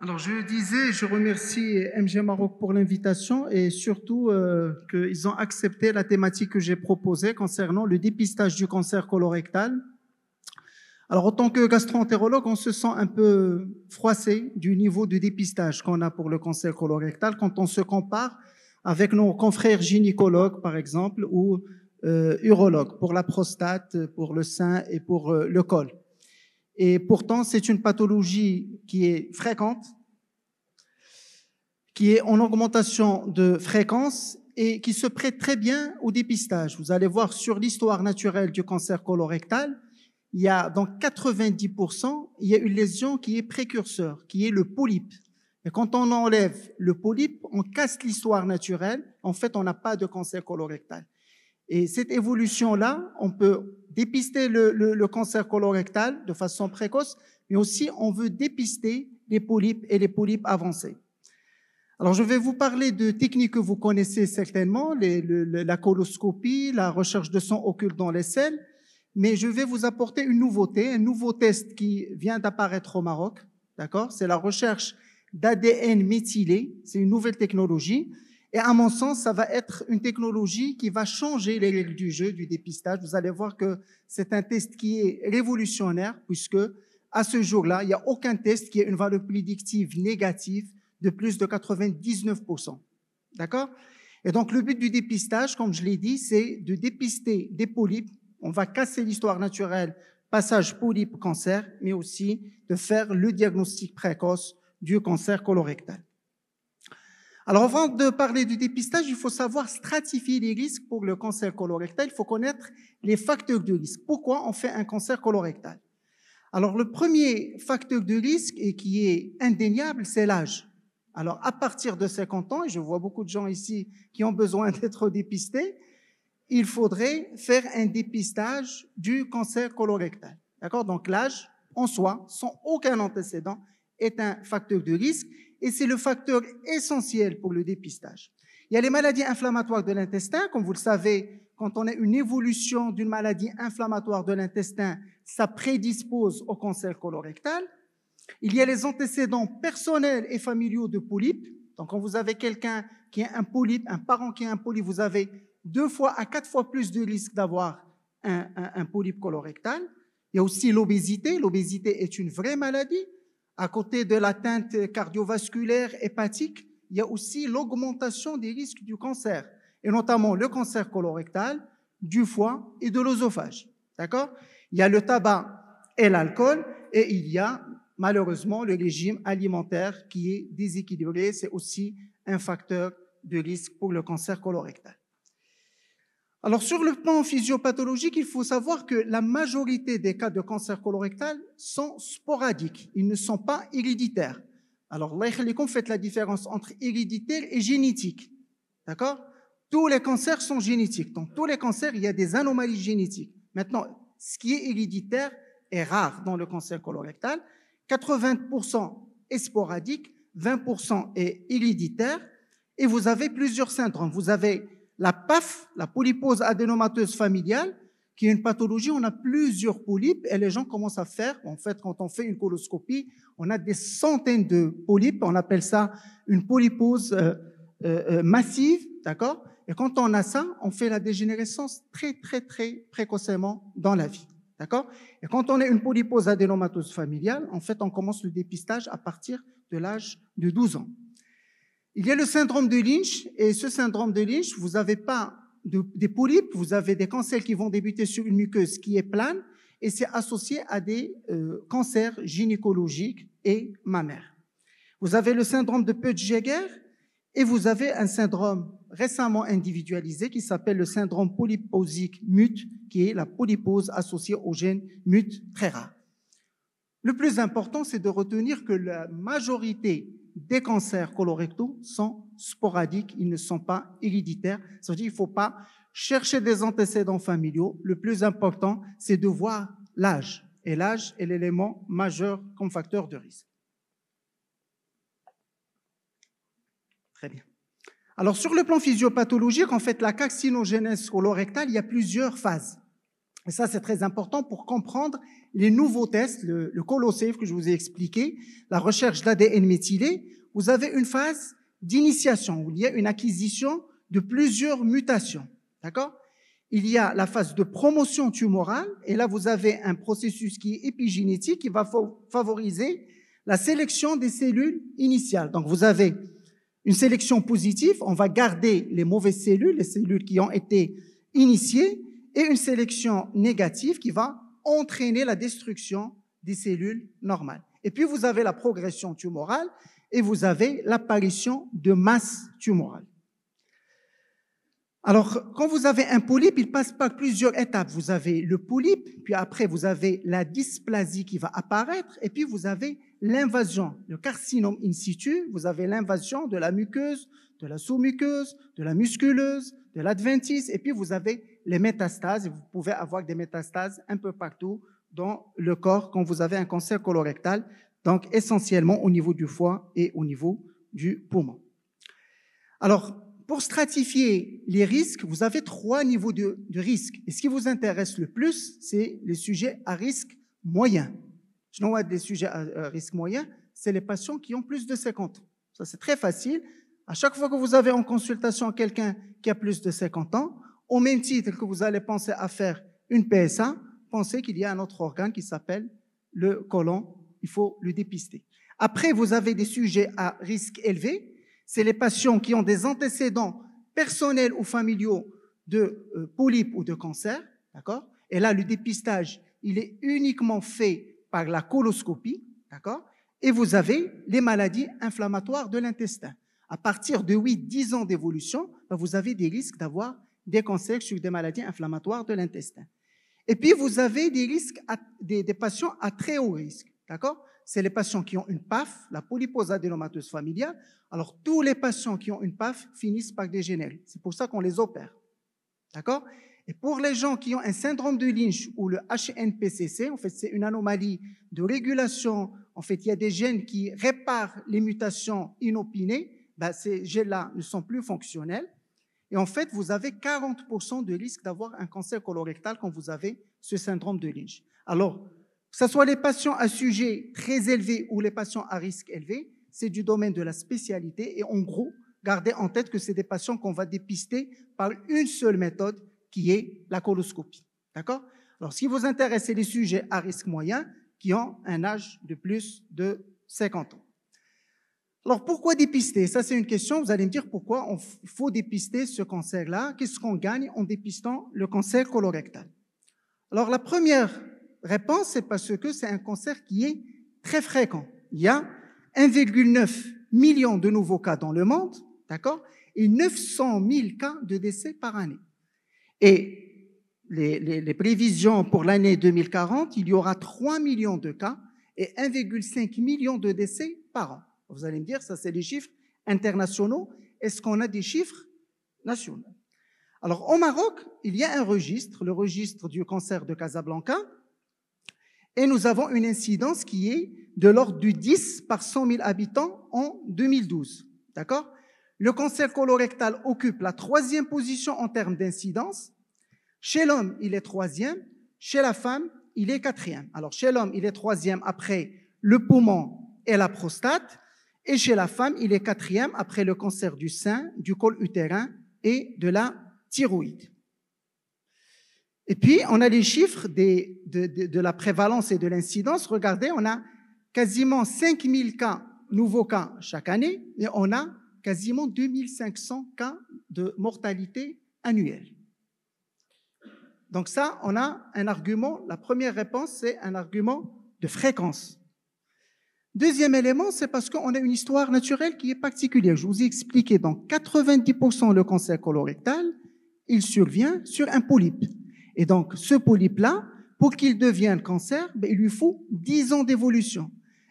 Alors, je disais, je remercie MG Maroc pour l'invitation et surtout qu'ils ont accepté la thématique que j'ai proposée concernant le dépistage du cancer colorectal. Alors, en tant que gastro-entérologue, on se sent un peu froissé du niveau de dépistage qu'on a pour le cancer colorectal quand on se compare avec nos confrères gynécologues, par exemple, ou urologues pour la prostate, pour le sein et pour le col. Et pourtant, c'est une pathologie qui est fréquente, qui est en augmentation de fréquence et qui se prête très bien au dépistage. Vous allez voir sur l'histoire naturelle du cancer colorectal, il y a dans 90%, il y a une lésion qui est précurseur, qui est le polype. Et quand on enlève le polype, on casse l'histoire naturelle. En fait, on n'a pas de cancer colorectal. Et cette évolution-là, on peut dépister le cancer colorectal de façon précoce, mais aussi on veut dépister les polypes et les polypes avancés. Alors, je vais vous parler de techniques que vous connaissez certainement, la coloscopie, la recherche de sang occulte dans les selles, mais je vais vous apporter une nouveauté, un nouveau test qui vient d'apparaître au Maroc, d'accord? C'est la recherche d'ADN méthylé, c'est une nouvelle technologie, et à mon sens, ça va être une technologie qui va changer les règles du jeu, du dépistage. Vous allez voir que c'est un test qui est révolutionnaire, puisque à ce jour-là, il n'y a aucun test qui ait une valeur prédictive négative de plus de 99%. D'accord? Et donc, le but du dépistage, comme je l'ai dit, c'est de dépister des polypes. On va casser l'histoire naturelle, passage polype-cancer, mais aussi de faire le diagnostic précoce du cancer colorectal. Alors, avant de parler du dépistage, il faut savoir stratifier les risques pour le cancer colorectal. Il faut connaître les facteurs de risque. Pourquoi on fait un cancer colorectal? Alors, le premier facteur de risque, et qui est indéniable, c'est l'âge. Alors, à partir de 50 ans, et je vois beaucoup de gens ici qui ont besoin d'être dépistés, il faudrait faire un dépistage du cancer colorectal. D'accord? Donc, l'âge, en soi, sans aucun antécédent, est un facteur de risque et c'est le facteur essentiel pour le dépistage. Il y a les maladies inflammatoires de l'intestin. Comme vous le savez, quand on a une évolution d'une maladie inflammatoire de l'intestin, ça prédispose au cancer colorectal. Il y a les antécédents personnels et familiaux de polypes. Donc, quand vous avez quelqu'un qui a un polype, un parent qui a un polype, vous avez 2 fois à 4 fois plus de risque d'avoir un polype colorectal. Il y a aussi l'obésité. L'obésité est une vraie maladie. À côté de l'atteinte cardiovasculaire, hépatique, il y a aussi l'augmentation des risques du cancer, et notamment le cancer colorectal, du foie et de l'œsophage. D'accord? Il y a le tabac et l'alcool, et il y a malheureusement le régime alimentaire qui est déséquilibré. C'est aussi un facteur de risque pour le cancer colorectal. Alors, sur le plan physiopathologique, il faut savoir que la majorité des cas de cancer colorectal sont sporadiques. Ils ne sont pas héréditaires. Alors, faites la différence entre héréditaire et génétique. D'accord? Tous les cancers sont génétiques. Dans tous les cancers, il y a des anomalies génétiques. Maintenant, ce qui est héréditaire est rare dans le cancer colorectal. 80% est sporadique, 20% est héréditaire, et vous avez plusieurs syndromes. Vous avez la PAF, la polypose adénomateuse familiale, qui est une pathologie, on a plusieurs polypes et les gens commencent à faire, en fait, quand on fait une coloscopie, on a des centaines de polypes, on appelle ça une polypose massive, d'accord? Et quand on a ça, on fait la dégénérescence très, très, très précocement dans la vie, d'accord? Et quand on a une polypose adénomateuse familiale, en fait, on commence le dépistage à partir de l'âge de 12 ans. Il y a le syndrome de Lynch, et ce syndrome de Lynch, vous n'avez pas des polypes, vous avez des cancers qui vont débuter sur une muqueuse qui est plane, et c'est associé à des cancers gynécologiques et mammaires. Vous avez le syndrome de Peutz-Jeghers, et vous avez un syndrome récemment individualisé qui s'appelle le syndrome polyposique MUT, qui est la polypose associée au gène MUT très rare. Le plus important, c'est de retenir que la majorité des cancers colorectaux sont sporadiques, ils ne sont pas héréditaires. Ça veut dire qu'il ne faut pas chercher des antécédents familiaux. Le plus important, c'est de voir l'âge. Et l'âge est l'élément majeur comme facteur de risque. Très bien. Alors, sur le plan physiopathologique, en fait, la carcinogénèse colorectale, il y a plusieurs phases. Et ça, c'est très important pour comprendre les nouveaux tests, le ColoSafe que je vous ai expliqué, la recherche d'ADN méthylé. Vous avez une phase d'initiation où il y a une acquisition de plusieurs mutations. D'accord? Il y a la phase de promotion tumorale, et là, vous avez un processus qui est épigénétique qui va favoriser la sélection des cellules initiales. Donc, vous avez une sélection positive, on va garder les mauvaises cellules, les cellules qui ont été initiées, et une sélection négative qui va entraîner la destruction des cellules normales. Et puis, vous avez la progression tumorale et vous avez l'apparition de masse tumorale. Alors, quand vous avez un polype, il passe par plusieurs étapes. Vous avez le polype, puis après, vous avez la dysplasie qui va apparaître, et puis vous avez l'invasion, le carcinome in situ, vous avez l'invasion de la muqueuse, de la sous-muqueuse, de la musculeuse, de l'adventice, et puis vous avez les métastases, et vous pouvez avoir des métastases un peu partout dans le corps quand vous avez un cancer colorectal, donc essentiellement au niveau du foie et au niveau du poumon. Alors, pour stratifier les risques, vous avez 3 niveaux de risque. Et ce qui vous intéresse le plus, c'est les sujets à risque moyen. Je n'en vois des sujets à risque moyen, c'est les patients qui ont plus de 50 ans. Ça, c'est très facile. À chaque fois que vous avez en consultation quelqu'un qui a plus de 50 ans, au même titre que vous allez penser à faire une PSA, pensez qu'il y a un autre organe qui s'appelle le côlon. Il faut le dépister. Après, vous avez des sujets à risque élevé. C'est les patients qui ont des antécédents personnels ou familiaux de polypes ou de cancer, d'accord? Et là, le dépistage, il est uniquement fait par la coloscopie, d'accord? Et vous avez les maladies inflammatoires de l'intestin. À partir de 8-10 ans d'évolution, vous avez des risques d'avoir des cancers sur des maladies inflammatoires de l'intestin. Et puis, vous avez des risques, des patients à très haut risque, d'accord? C'est les patients qui ont une PAF, la polypose adénomateuse familiale. Alors, tous les patients qui ont une PAF finissent par dégénérer. C'est pour ça qu'on les opère. D'accord? Et pour les gens qui ont un syndrome de Lynch ou le HNPCC, en fait, c'est une anomalie de régulation. En fait, il y a des gènes qui réparent les mutations inopinées. Ces gènes-là ne sont plus fonctionnels. Et en fait, vous avez 40% de risque d'avoir un cancer colorectal quand vous avez ce syndrome de Lynch. Alors, que ce soit les patients à sujet très élevé ou les patients à risque élevé, c'est du domaine de la spécialité. Et en gros, gardez en tête que c'est des patients qu'on va dépister par une seule méthode qui est la coloscopie. D'accord? Alors, ce qui vous intéresse, c'est les sujets à risque moyen qui ont un âge de plus de 50 ans. Alors, pourquoi dépister? Ça, c'est une question. Vous allez me dire pourquoi il faut dépister ce cancer-là. Qu'est-ce qu'on gagne en dépistant le cancer colorectal? Alors, la première réponse, c'est parce que c'est un cancer qui est très fréquent. Il y a 1,9 million de nouveaux cas dans le monde, d'accord, et 900 000 cas de décès par année. Et les prévisions pour l'année 2040, il y aura 3 millions de cas et 1,5 million de décès par an. Vous allez me dire, ça c'est des chiffres internationaux. Est-ce qu'on a des chiffres nationaux? Alors, au Maroc, il y a un registre, le registre du cancer de Casablanca, et nous avons une incidence qui est de l'ordre du 10 par 100 000 habitants en 2012. D'accord? Le cancer colorectal occupe la 3e position en termes d'incidence. Chez l'homme, il est 3e. Chez la femme, il est 4e. Alors, chez l'homme, il est 3e après le poumon et la prostate. Et chez la femme, il est 4e après le cancer du sein, du col utérin et de la thyroïde. Et puis, on a les chiffres de la prévalence et de l'incidence. Regardez, on a quasiment 5000 cas, nouveaux cas chaque année, et on a quasiment 2500 cas de mortalité annuelle. Donc ça, on a un argument, la première réponse, c'est un argument de fréquence. Deuxième élément, c'est parce qu'on a une histoire naturelle qui est particulière. Je vous ai expliqué, dans 90% le cancer colorectal, il survient sur un polype. Et donc, ce polype-là, pour qu'il devienne cancer, il lui faut 10 ans d'évolution.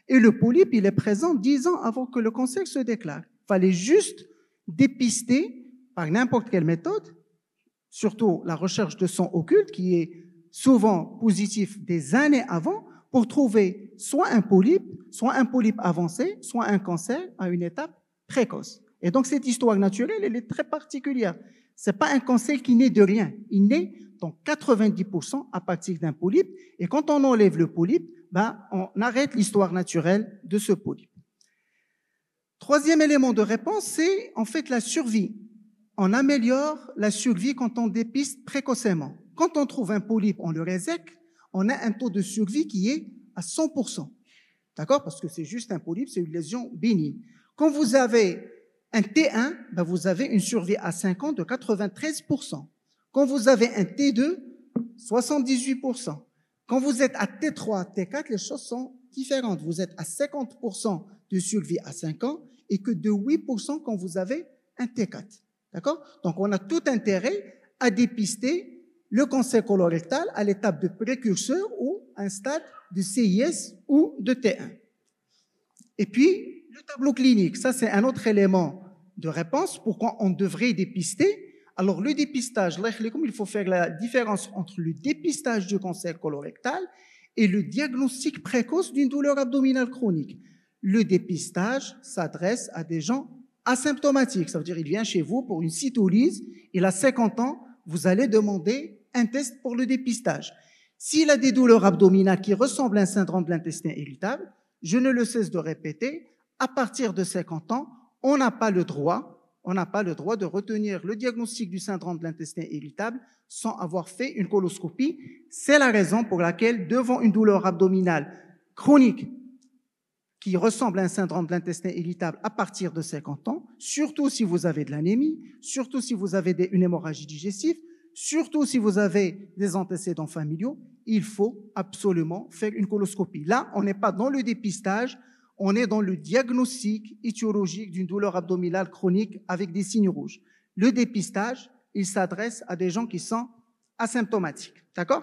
Et le polype, il est présent 10 ans avant que le cancer se déclare. Il fallait juste dépister par n'importe quelle méthode, surtout la recherche de sang occulte, qui est souvent positif des années avant, pour trouver soit un polype avancé, soit un cancer à une étape précoce. Et donc, cette histoire naturelle, elle est très particulière. C'est pas un cancer qui naît de rien. Il naît dans 90% à partir d'un polype. Et quand on enlève le polype, on arrête l'histoire naturelle de ce polype. Troisième élément de réponse, c'est en fait la survie. On améliore la survie quand on dépiste précocement. Quand on trouve un polype, on le résèque, on a un taux de survie qui est à 100%. D'accord? Parce que c'est juste un polype, c'est une lésion bénigne. Quand vous avez un T1, vous avez une survie à 5 ans de 93%. Quand vous avez un T2, 78%. Quand vous êtes à T3, T4, les choses sont différentes. Vous êtes à 50% de survie à 5 ans et que de 8% quand vous avez un T4. D'accord? Donc, on a tout intérêt à dépister le cancer colorectal à l'étape de précurseur ou un stade de CIS ou de T1. Et puis, le tableau clinique, ça c'est un autre élément de réponse. Pourquoi on devrait dépister? Alors, le dépistage, il faut faire la différence entre le dépistage du cancer colorectal et le diagnostic précoce d'une douleur abdominale chronique. Le dépistage s'adresse à des gens asymptomatiques. Ça veut dire qu'il vient chez vous pour une cytolyse, il a 50 ans, vous allez demander un test pour le dépistage. S'il a des douleurs abdominales qui ressemblent à un syndrome de l'intestin irritable, je ne le cesse de répéter, à partir de 50 ans, on n'a pas le droit de retenir le diagnostic du syndrome de l'intestin irritable sans avoir fait une coloscopie. C'est la raison pour laquelle, devant une douleur abdominale chronique qui ressemble à un syndrome de l'intestin irritable à partir de 50 ans, surtout si vous avez de l'anémie, surtout si vous avez une hémorragie digestive, surtout si vous avez des antécédents familiaux, il faut absolument faire une coloscopie. Là, on n'est pas dans le dépistage, on est dans le diagnostic étiologique d'une douleur abdominale chronique avec des signes rouges. Le dépistage, il s'adresse à des gens qui sont asymptomatiques. D'accord?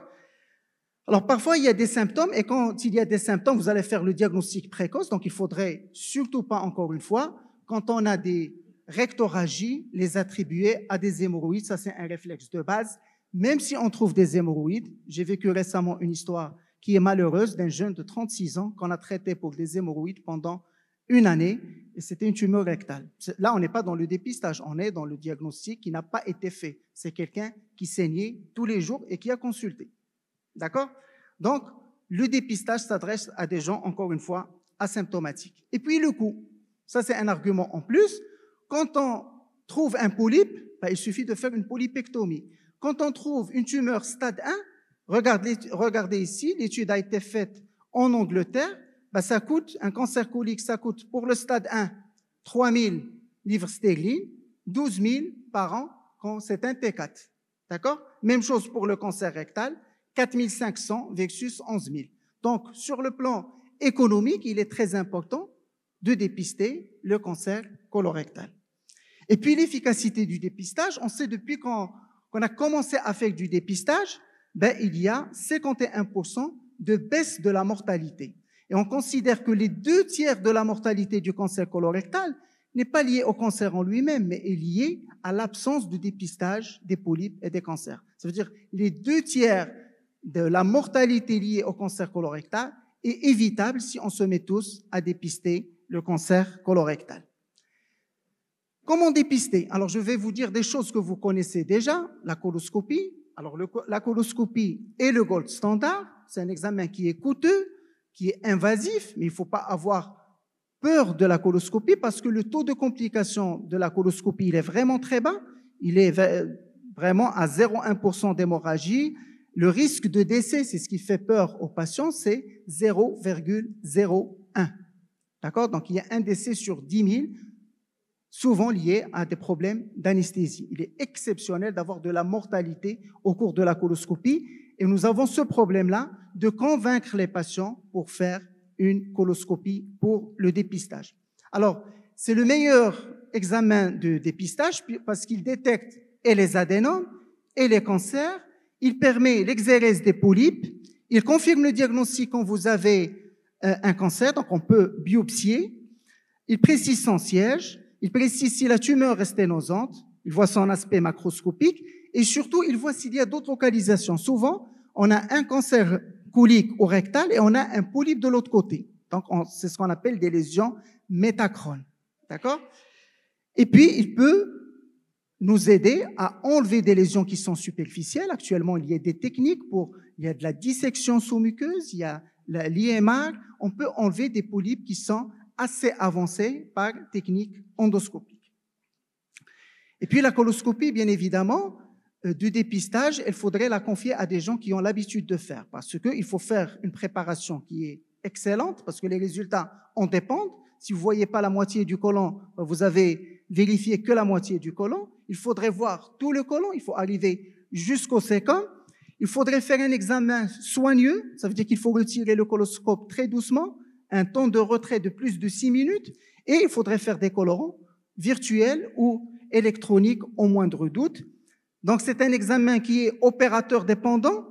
Alors, parfois, il y a des symptômes, et quand il y a des symptômes, vous allez faire le diagnostic précoce, donc il faudrait surtout pas, encore une fois, quand on a des rectorragies, les attribuer à des hémorroïdes. Ça, c'est un réflexe de base. Même si on trouve des hémorroïdes, j'ai vécu récemment une histoire qui est malheureuse d'un jeune de 36 ans qu'on a traité pour des hémorroïdes pendant une année, et c'était une tumeur rectale. Là, on n'est pas dans le dépistage, on est dans le diagnostic qui n'a pas été fait. C'est quelqu'un qui saignait tous les jours et qui a consulté. D'accord? Donc, le dépistage s'adresse à des gens, encore une fois, asymptomatiques. Et puis, le coût. Ça, c'est un argument en plus. Quand on trouve un polype, il suffit de faire une polypectomie. Quand on trouve une tumeur stade 1, regardez ici, l'étude a été faite en Angleterre, ça coûte, un cancer colique, ça coûte pour le stade 1, 3 000 livres sterling, 12 000 par an quand c'est un T4. D'accord? Même chose pour le cancer rectal, 4 500 versus 11 000. Donc, sur le plan économique, il est très important de dépister le cancer colorectal. Et puis, l'efficacité du dépistage, on sait depuis qu'on a commencé à faire du dépistage, il y a 51% de baisse de la mortalité. Et on considère que les 2/3 de la mortalité du cancer colorectal n'est pas liée au cancer en lui-même, mais est liée à l'absence de dépistage des polypes et des cancers. Ça veut dire les 2/3 de la mortalité liée au cancer colorectal est évitable si on se met tous à dépister le cancer colorectal. Comment dépister? Alors, je vais vous dire des choses que vous connaissez déjà, la coloscopie. Alors, la coloscopie est le gold standard. C'est un examen qui est coûteux, qui est invasif, mais il ne faut pas avoir peur de la coloscopie parce que le taux de complication de la coloscopie, il est vraiment très bas. Il est vraiment à 0,1% d'hémorragie. Le risque de décès, c'est ce qui fait peur aux patients, c'est 0,01. D'accord? Donc, il y a un décès sur 10 000, souvent lié à des problèmes d'anesthésie. Il est exceptionnel d'avoir de la mortalité au cours de la coloscopie et nous avons ce problème-là de convaincre les patients pour faire une coloscopie pour le dépistage. Alors, c'est le meilleur examen de dépistage parce qu'il détecte et les adénomes et les cancers. Il permet l'exérèse des polypes. Il confirme le diagnostic quand vous avez un cancer, donc on peut biopsier. Il précise son siège. Il précise si la tumeur est sténosante. Il voit son aspect macroscopique. Et surtout, il voit s'il y a d'autres localisations. Souvent, on a un cancer colique ou rectal et on a un polype de l'autre côté. Donc, c'est ce qu'on appelle des lésions métachrones. D'accord? Et puis, il peut nous aider à enlever des lésions qui sont superficielles. Actuellement, il y a des techniques il y a de la dissection sous-muqueuse, il y a l'IMR. On peut enlever des polypes qui sont assez avancés par technique endoscopique. Et puis la coloscopie, bien évidemment, du dépistage, il faudrait la confier à des gens qui ont l'habitude de faire, parce qu'il faut faire une préparation qui est excellente, parce que les résultats en dépendent. Si vous ne voyez pas la moitié du côlon, vous avez vérifié que la moitié du côlon. Il faudrait voir tout le côlon, il faut arriver jusqu'au sécum. Il faudrait faire un examen soigneux, ça veut dire qu'il faut retirer le coloscope très doucement, un temps de retrait de plus de 6 minutes, et il faudrait faire des colorants virtuels ou électroniques au moindre doute. Donc c'est un examen qui est opérateur dépendant,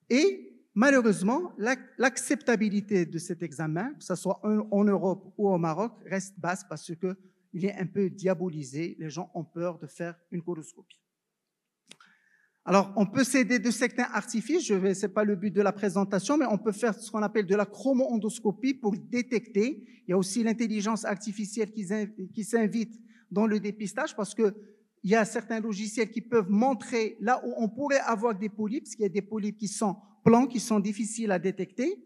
et malheureusement, l'acceptabilité de cet examen, que ce soit en Europe ou au Maroc, reste basse parce qu'il est un peu diabolisé. Les gens ont peur de faire une coloscopie. Alors, on peut s'aider de certains artifices, ce n'est pas le but de la présentation, mais on peut faire ce qu'on appelle de la chromo-endoscopie pour détecter. Il y a aussi l'intelligence artificielle qui s'invite dans le dépistage parce qu'il y a certains logiciels qui peuvent montrer là où on pourrait avoir des polypes, parce qu'il y a des polypes qui sont plans, qui sont difficiles à détecter.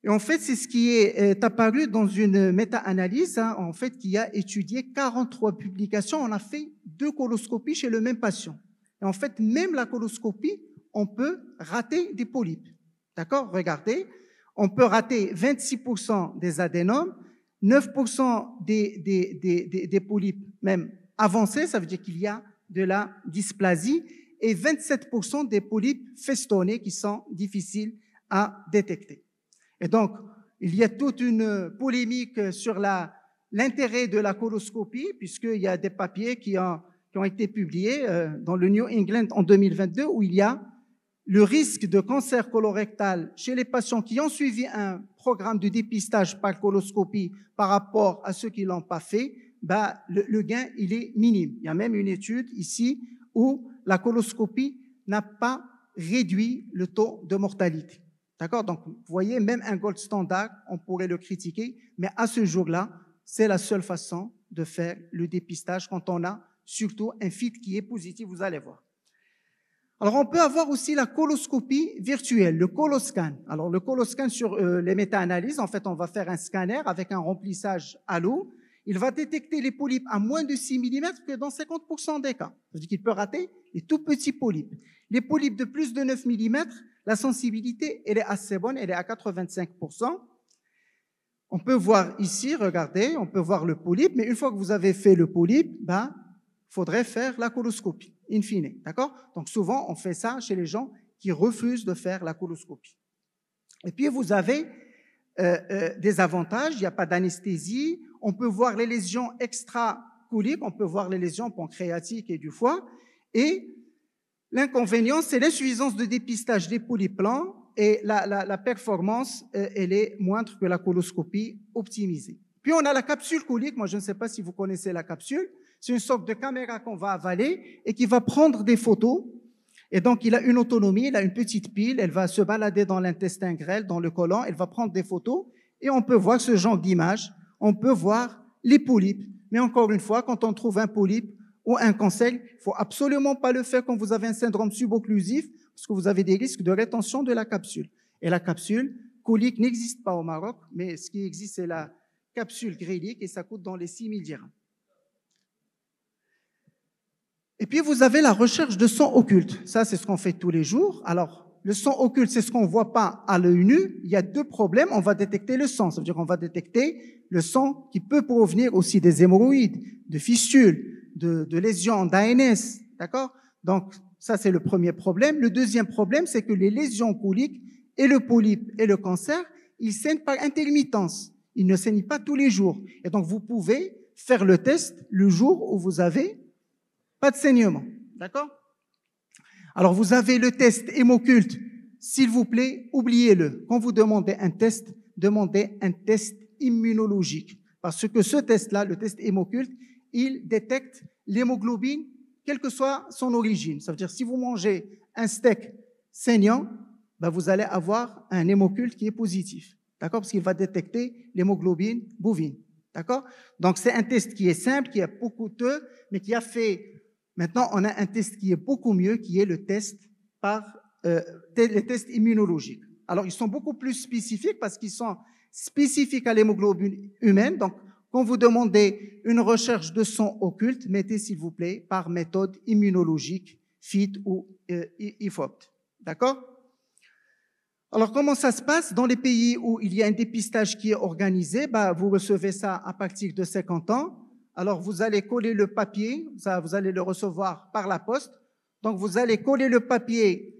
Et en fait, c'est ce qui est apparu dans une méta-analyse, en fait, qui a étudié 43 publications. On a fait 2 coloscopies chez le même patient. Et en fait, même la coloscopie, on peut rater des polypes. D'accord? Regardez, on peut rater 26% des adénomes, 9% des polypes même avancés, ça veut dire qu'il y a de la dysplasie, et 27% des polypes festonnés qui sont difficiles à détecter. Et donc, il y a toute une polémique sur l'intérêt de la coloscopie, puisqu'il y a des papiers qui ont été publiés dans le New England en 2022, où il y a le risque de cancer colorectal chez les patients qui ont suivi un programme de dépistage par coloscopie par rapport à ceux qui ne l'ont pas fait, le gain, il est minime. Il y a même une étude ici où la coloscopie n'a pas réduit le taux de mortalité. D'accord? Donc, vous voyez, même un gold standard, on pourrait le critiquer, mais à ce jour-là, c'est la seule façon de faire le dépistage quand on a surtout un fit qui est positif, vous allez voir. Alors, on peut avoir aussi la coloscopie virtuelle, le coloscan. Alors, le coloscan sur les méta-analyses, en fait, on va faire un scanner avec un remplissage à l'eau. Il va détecter les polypes à moins de 6 mm que dans 50% des cas. Ça veut dire qu'il peut rater les tout petits polypes. Les polypes de plus de 9 mm, la sensibilité, elle est assez bonne, elle est à 85%. On peut voir ici, regardez, on peut voir le polype, mais une fois que vous avez fait le polype, il faudrait faire la coloscopie, in fine. D'accord? Donc souvent, on fait ça chez les gens qui refusent de faire la coloscopie. Et puis, vous avez des avantages, il n'y a pas d'anesthésie, on peut voir les lésions extracoliques, on peut voir les lésions pancréatiques et du foie, et l'inconvénient, c'est l'insuffisance de dépistage des polypes plans et la performance, elle est moindre que la coloscopie optimisée. Puis on a la capsule colique, moi je ne sais pas si vous connaissez la capsule, c'est une sorte de caméra qu'on va avaler et qui va prendre des photos. Et donc, il a une autonomie, il a une petite pile, elle va se balader dans l'intestin grêle, dans le côlon, elle va prendre des photos et on peut voir ce genre d'image, on peut voir les polypes. Mais encore une fois, quand on trouve un polype ou un cancer, il ne faut absolument pas le faire quand vous avez un syndrome subocclusif parce que vous avez des risques de rétention de la capsule. Et la capsule colique n'existe pas au Maroc, mais ce qui existe, c'est la capsule grélique et ça coûte dans les 6 000 dirhams. Et puis, vous avez la recherche de sang occulte. Ça, c'est ce qu'on fait tous les jours. Alors, le sang occulte, c'est ce qu'on ne voit pas à l'œil nu. Il y a 2 problèmes. On va détecter le sang. Ça veut dire qu'on va détecter le sang qui peut provenir aussi des hémorroïdes, de fistules, de lésions, d'ANS. D'accord? Donc, ça, c'est le premier problème. Le deuxième problème, c'est que les lésions coliques et le polype et le cancer, ils saignent par intermittence. Ils ne saignent pas tous les jours. Et donc, vous pouvez faire le test le jour où vous avez pas de saignement, d'accord? Alors, vous avez le test hémoculte. S'il vous plaît, oubliez-le. Quand vous demandez un test immunologique. Parce que ce test-là, le test hémoculte, il détecte l'hémoglobine, quelle que soit son origine. Ça veut dire, si vous mangez un steak saignant, vous allez avoir un hémoculte qui est positif, d'accord? Parce qu'il va détecter l'hémoglobine bovine, d'accord? Donc, c'est un test qui est simple, qui est peu coûteux, mais qui a fait Maintenant, on a un test qui est beaucoup mieux, qui est le test les tests immunologiques. Alors, ils sont beaucoup plus spécifiques parce qu'ils sont spécifiques à l'hémoglobine humaine. Donc, quand vous demandez une recherche de sang occulte, mettez s'il vous plaît par méthode immunologique, FIT ou IFOPT. D'accord? Alors, comment ça se passe? Dans les pays où il y a un dépistage qui est organisé, vous recevez ça à partir de 50 ans. Alors, vous allez coller le papier, ça, vous allez le recevoir par la poste. Donc, vous allez coller le papier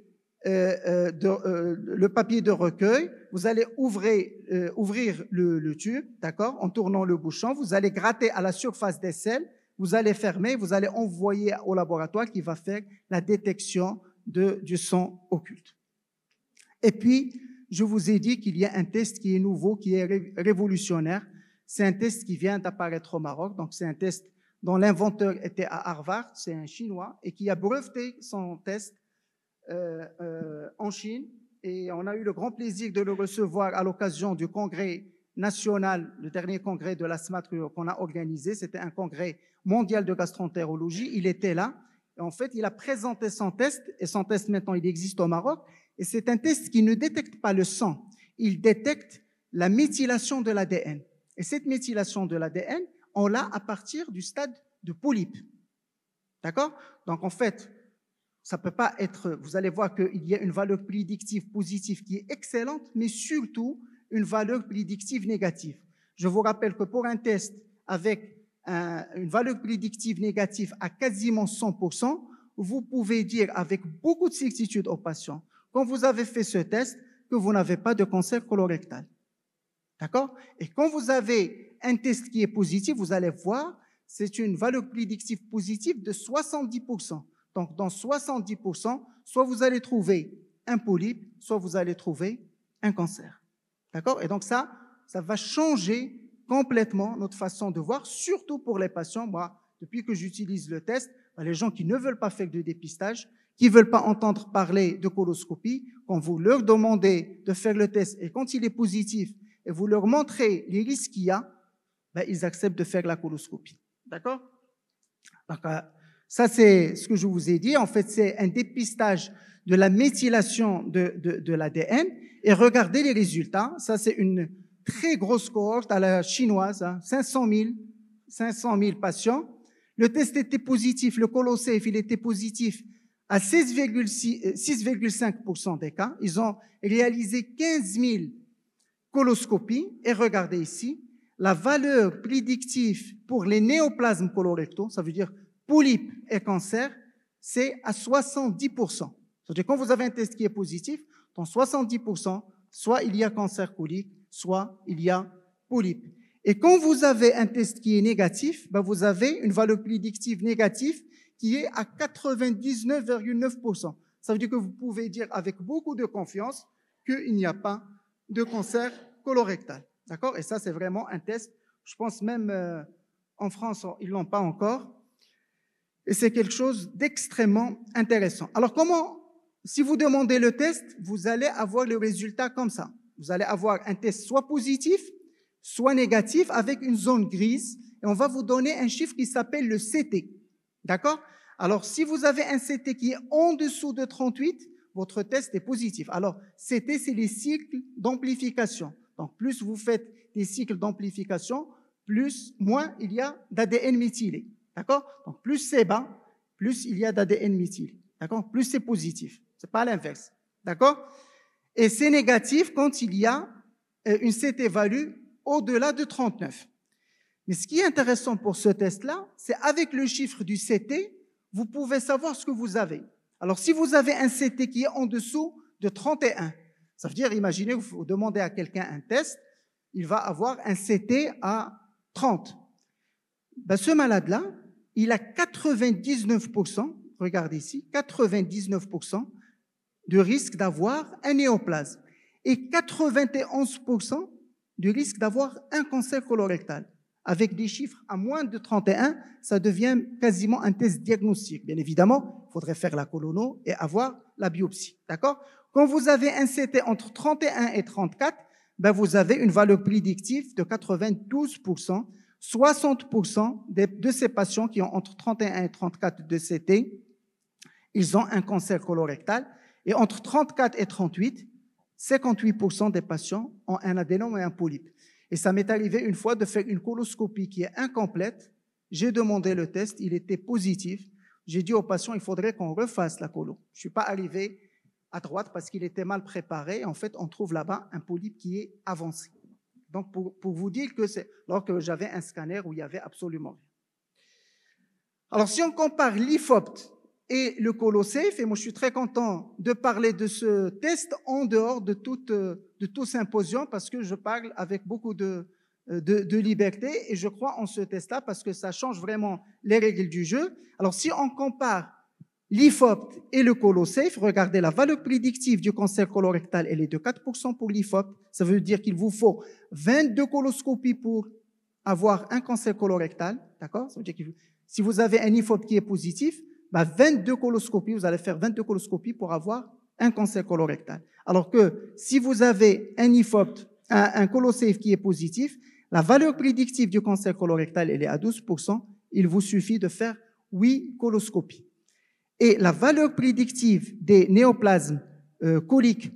de recueil. Vous allez ouvrir le tube, d'accord, en tournant le bouchon. Vous allez gratter à la surface des selles. Vous allez fermer. Vous allez envoyer au laboratoire qui va faire la détection du sang occulte. Et puis, je vous ai dit qu'il y a un test qui est nouveau, qui est révolutionnaire. C'est un test qui vient d'apparaître au Maroc. Donc, c'est un test dont l'inventeur était à Harvard, c'est un Chinois, et qui a breveté son test en Chine. Et on a eu le grand plaisir de le recevoir à l'occasion du congrès national, le dernier congrès de l'asthme qu'on a organisé. C'était un congrès mondial de gastroentérologie. Il était là. Et en fait, il a présenté son test, et son test maintenant, il existe au Maroc. Et c'est un test qui ne détecte pas le sang. Il détecte la méthylation de l'ADN. Et cette méthylation de l'ADN, on l'a à partir du stade de polype. D'accord? Donc, en fait, ça ne peut pas être... Vous allez voir qu'il y a une valeur prédictive positive qui est excellente, mais surtout une valeur prédictive négative. Je vous rappelle que pour un test avec une valeur prédictive négative à quasiment 100%, vous pouvez dire avec beaucoup de certitude aux patients, quand vous avez fait ce test, que vous n'avez pas de cancer colorectal. D'accord? Et quand vous avez un test qui est positif, vous allez voir, c'est une valeur prédictive positive de 70%. Donc, dans 70%, soit vous allez trouver un polype, soit vous allez trouver un cancer. D'accord? Et donc, ça va changer complètement notre façon de voir, surtout pour les patients. Moi, depuis que j'utilise le test, les gens qui ne veulent pas faire de dépistage, qui ne veulent pas entendre parler de coloscopie, quand vous leur demandez de faire le test et quand il est positif, et vous leur montrez les risques qu'il y a, ils acceptent de faire la coloscopie. D'accord? Donc, ça, c'est ce que je vous ai dit. En fait, c'est un dépistage de la méthylation de l'ADN. Et regardez les résultats. Ça, c'est une très grosse cohorte à la chinoise, 500 000 patients. Le test était positif, le Colosafe, il était positif à 6,5% des cas. Ils ont réalisé 15 000 coloscopies. Et regardez ici, la valeur prédictive pour les néoplasmes colorectaux, ça veut dire polypes et cancer, c'est à 70%. C'est-à-dire quand vous avez un test qui est positif, dans 70%, soit il y a cancer colique, soit il y a polype. Et quand vous avez un test qui est négatif, vous avez une valeur prédictive négative qui est à 99,9%. Ça veut dire que vous pouvez dire avec beaucoup de confiance qu'il n'y a pas de cancer colorectal. D'accord? Et ça, c'est vraiment un test. Je pense même en France, ils ne l'ont pas encore. Et c'est quelque chose d'extrêmement intéressant. Alors, si vous demandez le test, vous allez avoir le résultat comme ça. Vous allez avoir un test soit positif, soit négatif, avec une zone grise. Et on va vous donner un chiffre qui s'appelle le CT. D'accord? Alors, si vous avez un CT qui est en dessous de 38, votre test est positif. Alors, CT, c'est les cycles d'amplification. Donc, plus vous faites des cycles d'amplification, moins il y a d'ADN méthylé. D'accord? Donc, plus c'est bas, plus il y a d'ADN méthylé. D'accord? Plus c'est positif. C'est pas l'inverse. D'accord? Et c'est négatif quand il y a une CT value au-delà de 39. Mais ce qui est intéressant pour ce test-là, c'est avec le chiffre du CT, vous pouvez savoir ce que vous avez. Alors, si vous avez un CT qui est en dessous de 31, ça veut dire, imaginez, vous demandez à quelqu'un un test, il va avoir un CT à 30. Ce malade-là, il a 99%, regardez ici, 99% de risque d'avoir un néoplasme et 91% de risque d'avoir un cancer colorectal. Avec des chiffres à moins de 31, ça devient quasiment un test diagnostique. Bien évidemment, il faudrait faire la colono et avoir la biopsie. D'accord? Quand vous avez un CT entre 31 et 34, vous avez une valeur prédictive de 92%, 60% de ces patients qui ont entre 31 et 34 de CT, ils ont un cancer colorectal. Et entre 34 et 38, 58% des patients ont un adénome et un polype. Et ça m'est arrivé une fois de faire une coloscopie qui est incomplète. J'ai demandé le test, il était positif. J'ai dit au patient, il faudrait qu'on refasse la colo. Je ne suis pas arrivé à droite parce qu'il était mal préparé. En fait, on trouve là-bas un polype qui est avancé. Donc, pour vous dire que c'est alors que j'avais un scanner où il n'y avait absolument rien. Alors, si on compare l'IFOPT et le ColoSafe, et moi je suis très content de parler de ce test en dehors de tout symposium parce que je parle avec beaucoup de liberté et je crois en ce test-là parce que ça change vraiment les règles du jeu. Alors, si on compare l'IFOPT et le ColoSafe, regardez la valeur prédictive du cancer colorectal, elle est de 4% pour l'IFOPT. Ça veut dire qu'il vous faut 22 coloscopies pour avoir un cancer colorectal, d'accord? Ça veut dire que si vous avez un IFOPT qui est positif, 22 coloscopies, vous allez faire 22 coloscopies pour avoir un cancer colorectal. Alors que si vous avez un IFOPT, un ColoSafe qui est positif, la valeur prédictive du cancer colorectal, elle est à 12%. Il vous suffit de faire 8 coloscopies. Et la valeur prédictive des néoplasmes coliques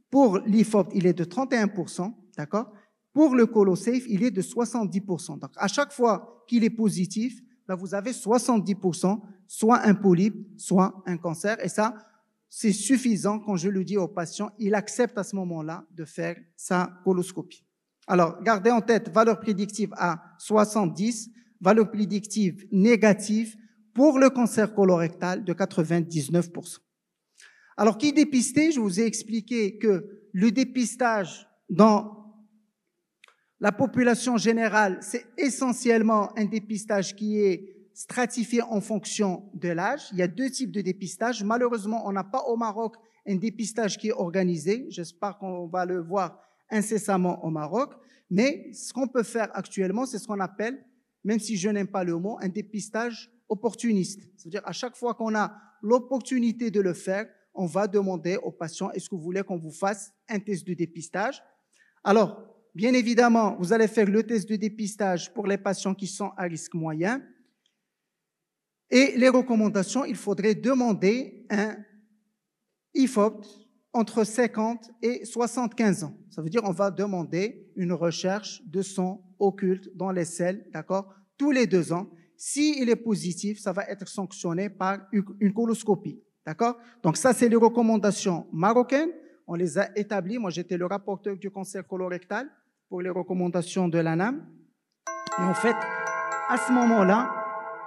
pour l'IFOPT, il est de 31%, d'accord? Pour le ColoSafe, il est de 70%. Donc, à chaque fois qu'il est positif, vous avez 70%, soit un polype, soit un cancer. Et ça, c'est suffisant quand je le dis au patient, il accepte à ce moment-là de faire sa coloscopie. Alors, gardez en tête, valeur prédictive à 70, valeur prédictive négative pour le cancer colorectal de 99%. Alors, qui dépister? Je vous ai expliqué que le dépistage dans la population générale, c'est essentiellement un dépistage qui est stratifié en fonction de l'âge. Il y a 2 types de dépistage. Malheureusement, on n'a pas au Maroc un dépistage qui est organisé. J'espère qu'on va le voir incessamment au Maroc. Mais ce qu'on peut faire actuellement, c'est ce qu'on appelle, même si je n'aime pas le mot, un dépistage opportuniste. C'est-à-dire à chaque fois qu'on a l'opportunité de le faire, on va demander au patient, est-ce que vous voulez qu'on vous fasse un test de dépistage? Alors, bien évidemment, vous allez faire le test de dépistage pour les patients qui sont à risque moyen. Et les recommandations, il faudrait demander un IFOPT entre 50 et 75 ans. Ça veut dire qu'on va demander une recherche de sang occulte dans les selles, d'accord, tous les 2 ans. S'il est positif, ça va être sanctionné par une coloscopie, d'accord? Donc ça, c'est les recommandations marocaines. On les a établies. Moi, j'étais le rapporteur du cancer colorectal pour les recommandations de l'ANAM. Et en fait, à ce moment-là,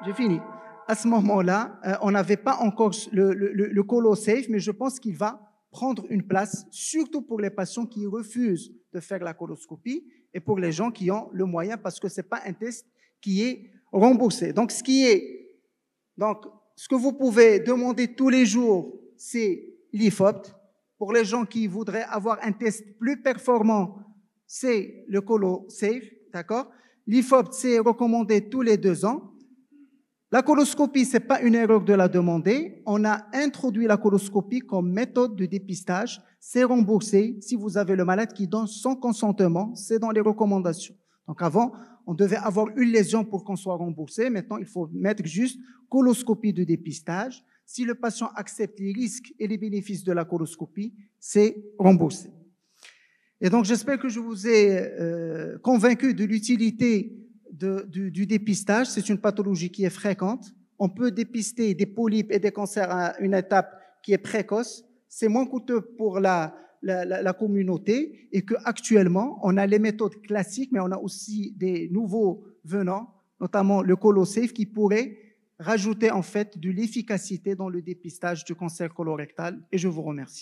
j'ai fini. À ce moment-là, on n'avait pas encore le ColoSafe, mais je pense qu'il va prendre une place, surtout pour les patients qui refusent de faire la coloscopie et pour les gens qui ont le moyen, parce que ce n'est pas un test qui est remboursé. Donc, ce que vous pouvez demander tous les jours, c'est l'IFOPT. Pour les gens qui voudraient avoir un test plus performant, c'est le ColoSafe, d'accord? L'IFOPT, c'est recommandé tous les 2 ans. La coloscopie, ce n'est pas une erreur de la demander. On a introduit la coloscopie comme méthode de dépistage. C'est remboursé si vous avez le malade qui donne son consentement. C'est dans les recommandations. Donc avant, on devait avoir une lésion pour qu'on soit remboursé. Maintenant, il faut mettre juste coloscopie de dépistage. Si le patient accepte les risques et les bénéfices de la coloscopie, c'est remboursé. Et donc, j'espère que je vous ai convaincu de l'utilité du dépistage. C'est une pathologie qui est fréquente. On peut dépister des polypes et des cancers à une étape qui est précoce. C'est moins coûteux pour la communauté et qu'actuellement, on a les méthodes classiques, mais on a aussi des nouveaux venants, notamment le ColoSafe, qui pourrait rajouter en fait de l'efficacité dans le dépistage du cancer colorectal. Et je vous remercie.